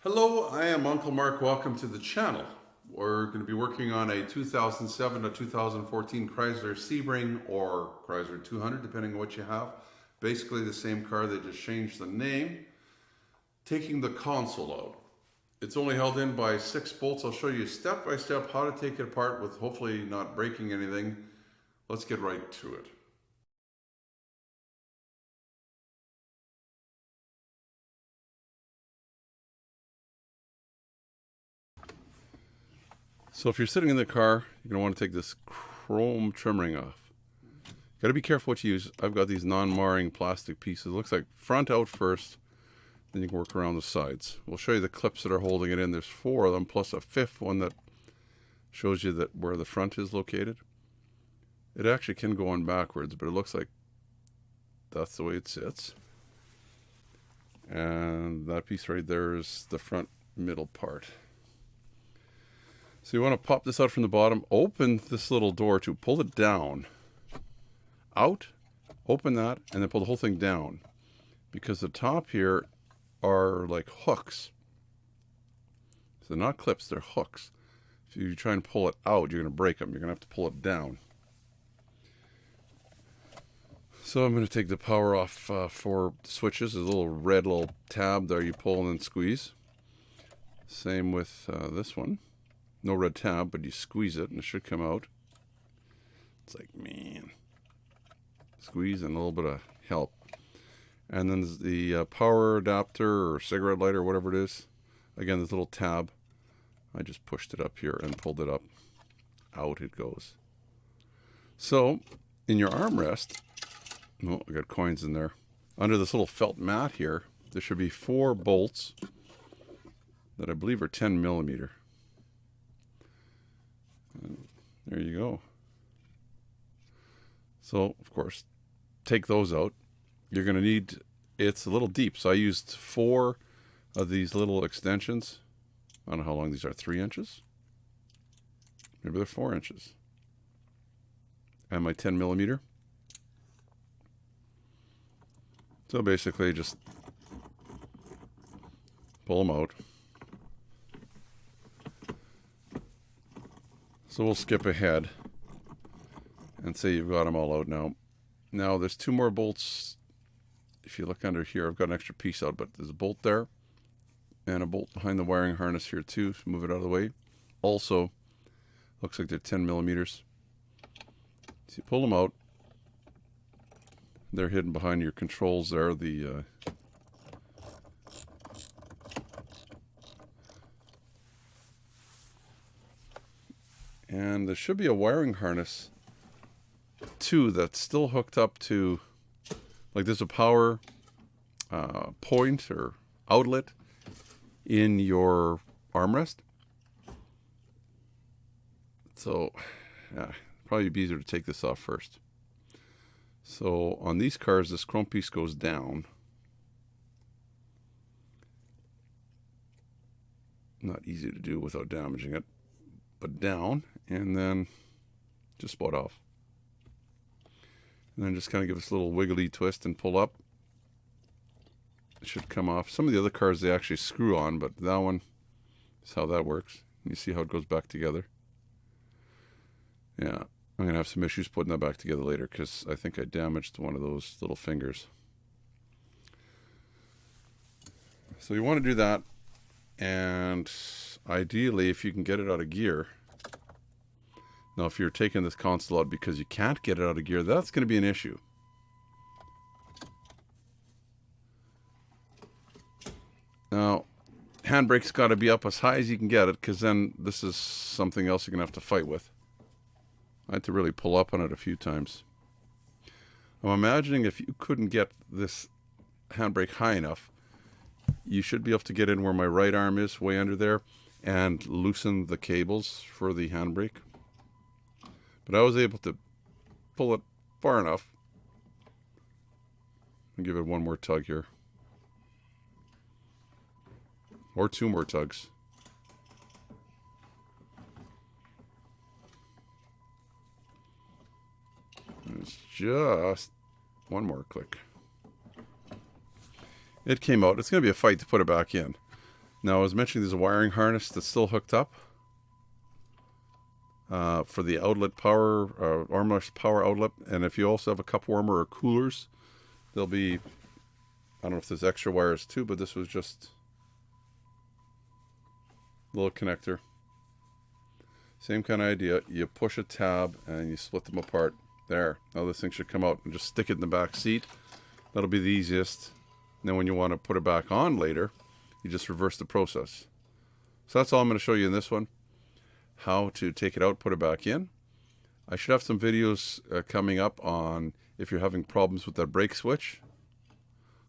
Hello, I am Uncle Mark. Welcome to the channel. We're going to be working on a 2007 to 2014 Chrysler Sebring or Chrysler 200, depending on what you have. Basically the same car, they just changed the name. Taking the console out. It's only held in by 6 bolts. I'll show you step by step how to take it apart with hopefully not breaking anything. Let's get right to it. So if you're sitting in the car, you're going to want to take this chrome trim ring off. Got to be careful what you use. I've got these non-marring plastic pieces. It looks like front out first, then you can work around the sides. We'll show you the clips that are holding it in. There's 4 of them, plus a 5th one that shows you that where the front is located. It actually can go on backwards, but it looks like that's the way it sits. And that piece right there is the front middle part. So you want to pop this out from the bottom, open this little door to pull it down, out, open that, and then pull the whole thing down. Because the top here are like hooks. So they're not clips, they're hooks. If you try and pull it out, you're going to break them. You're going to have to pull it down. So I'm going to take the power off 4 switches. There's a little tab there you pull and then squeeze. Same with this one. No red tab, but you squeeze it and it should come out. It's like, man. Squeeze and a little bit of help. And then there's the power adapter or cigarette lighter, whatever it is. Again, this little tab. I just pushed it up here and pulled it up. Out it goes. So, in your armrest, oh, I got coins in there. Under this little felt mat here, there should be 4 bolts that I believe are 10 millimeter. And there you go. So, of course, take those out. You're going to need, it's a little deep, so I used 4 of these little extensions. I don't know how long these are, 3 inches? Maybe they're 4 inches. And my 10 millimeter. So basically just pull them out. So we'll skip ahead and say you've got them all out now. Now there's 2 more bolts. If you look under here, I've got an extra piece out, but there's a bolt there and a bolt behind the wiring harness here too. So move it out of the way. Also, looks like they're 10 millimeters. So you pull them out. They're hidden behind your controls there. And there should be a wiring harness too that's still hooked up to, like there's a power point or outlet in your armrest. So yeah, probably be easier to take this off first. So on these cars, this chrome piece goes down. Not easy to do without damaging it, but down, and then just spot off. And then just kind of give us a little wiggly twist and pull up. It should come off. Some of the other cars, they actually screw on, but that one is how that works. You see how it goes back together? Yeah, I'm going to have some issues putting that back together later because I think I damaged one of those little fingers. So you want to do that, and ideally if you can get it out of gear. Now if you're taking this console out because you can't get it out of gear, that's going to be an issue. Now handbrake's got to be up as high as you can get it, because then this is something else you're going to have to fight with. I had to really pull up on it a few times. I'm imagining if you couldn't get this handbrake high enough, you should be able to get in where my right arm is, way under there, and loosen the cables for the handbrake. But I was able to pull it far enough. And give it one more tug here. Or 2 more tugs. It's just one more click. It came out. It's going to be a fight to put it back in. Now, I was mentioning there's a wiring harness that's still hooked up for the outlet power, armrest power outlet. And if you also have a cup warmer or coolers, there'll be, I don't know if there's extra wires too, but this was just a little connector. Same kind of idea. You push a tab and you split them apart. There. Now this thing should come out, and just stick it in the back seat. That'll be the easiest. And then when you want to put it back on later, you just reverse the process. So that's all I'm going to show you in this one. How to take it out, put it back in. I should have some videos coming up on if you're having problems with that brake switch.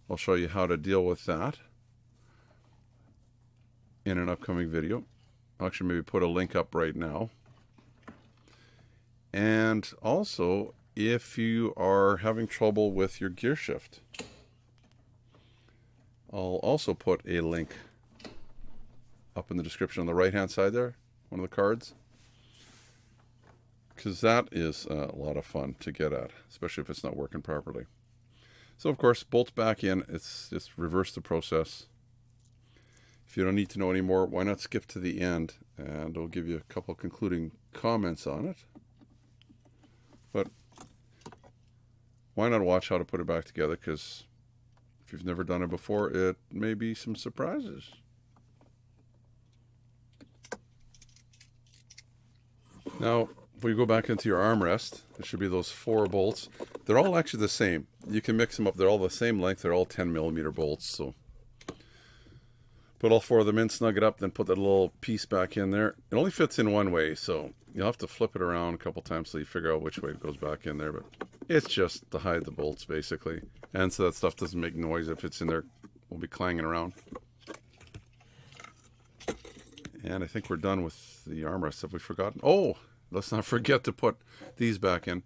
I'll show you how to deal with that in an upcoming video. I'll actually maybe put a link up right now. And also, if you are having trouble with your gear shift, I'll also put a link up in the description on the right hand side there, one of the cards, because that is a lot of fun to get at, especially if it's not working properly. So of course, bolts back in. It's just reverse the process. If you don't need to know anymore, why not skip to the end, and I'll give you a couple concluding comments on it. But why not watch how to put it back together, because if you've never done it before, it may be some surprises. Now, if we go back into your armrest, there should be those 4 bolts. They're all actually the same. You can mix them up. They're all the same length. They're all 10mm bolts. So put all 4 of them in, snug it up, then put that little piece back in there. It only fits in one way, so you'll have to flip it around a couple times so you figure out which way it goes back in there. But it's just to hide the bolts, basically. And so that stuff doesn't make noise if it's in there. We'll be clanging around. And I think we're done with the armrest. Have we forgotten? Oh, let's not forget to put these back in.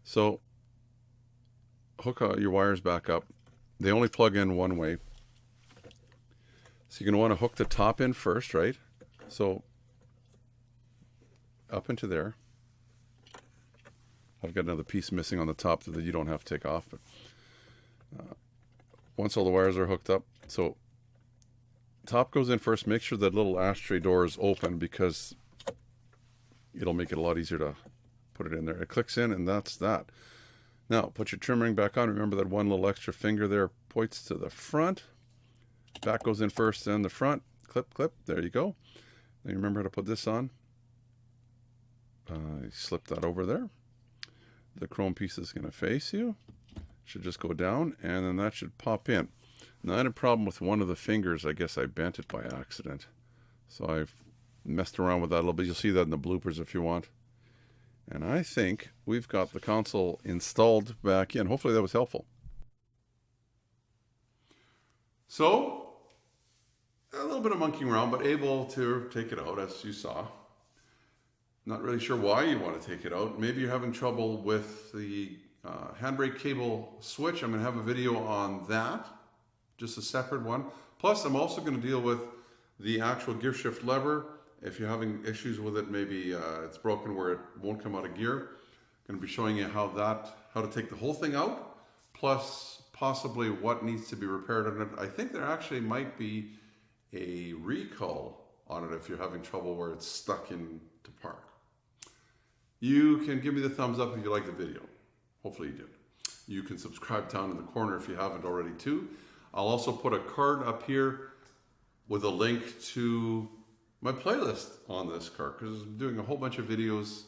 So hook your wires back up. They only plug in one way. So you're going to want to hook the top in first, right? So up into there. I've got another piece missing on the top that you don't have to take off. But once all the wires are hooked up, so top goes in first. Make sure that little ashtray door is open, because it'll make it a lot easier to put it in there. It clicks in, and that's that. Now, put your trim ring back on. Remember that one little extra finger there points to the front. Back goes in first, then the front. Clip, clip. There you go. Then remember how to put this on. Slip that over there. The chrome piece is going to face you. Should just go down, and then that should pop in. Now, I had a problem with one of the fingers. I guess I bent it by accident. So I've messed around with that a little bit. You'll see that in the bloopers if you want. And I think we've got the console installed back in. Hopefully that was helpful. So, a little bit of monkeying around, but able to take it out, as you saw. Not really sure why you want to take it out. Maybe you're having trouble with the handbrake cable switch. I'm going to have a video on that, just a separate one. Plus, I'm also going to deal with the actual gear shift lever. If you're having issues with it, maybe it's broken where it won't come out of gear. I'm going to be showing you how to take the whole thing out, plus possibly what needs to be repaired on it. I think there actually might be a recall on it if you're having trouble where it's stuck into park. You can give me the thumbs up if you like the video. Hopefully you did. You can subscribe down in the corner if you haven't already too. I'll also put a card up here with a link to my playlist on this car, because I'm doing a whole bunch of videos.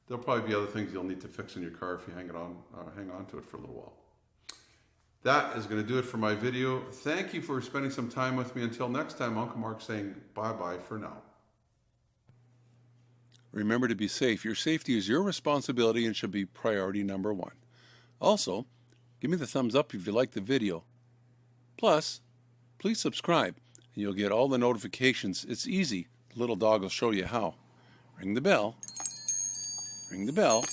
There'll probably be other things you'll need to fix in your car if you hang on to it for a little while. That is going to do it for my video. Thank you for spending some time with me. Until next time, Uncle Mark saying bye-bye for now. Remember to be safe. Your safety is your responsibility and should be priority number 1. Also, give me the thumbs up if you like the video. Plus, please subscribe and you'll get all the notifications. It's easy. The little dog will show you how. Ring the bell. Ring the bell.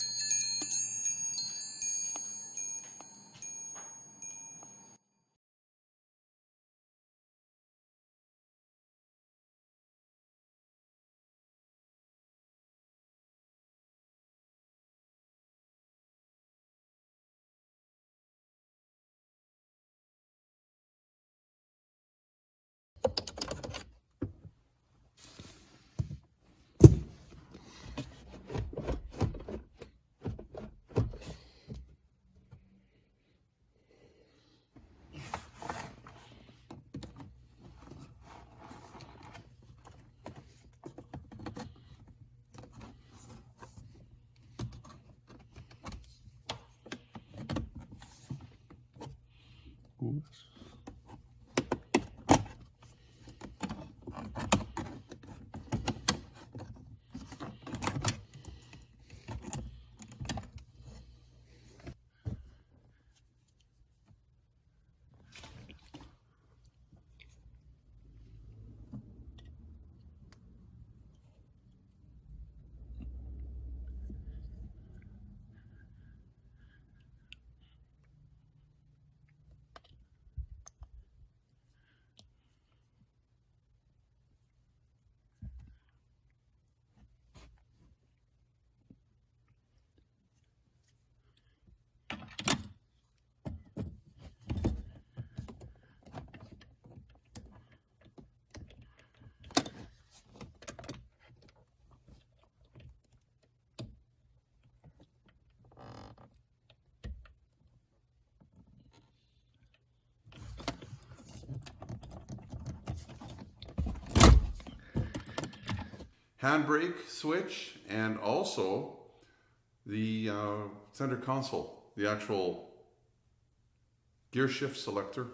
handbrake switch, and also the center console, the actual gear shift selector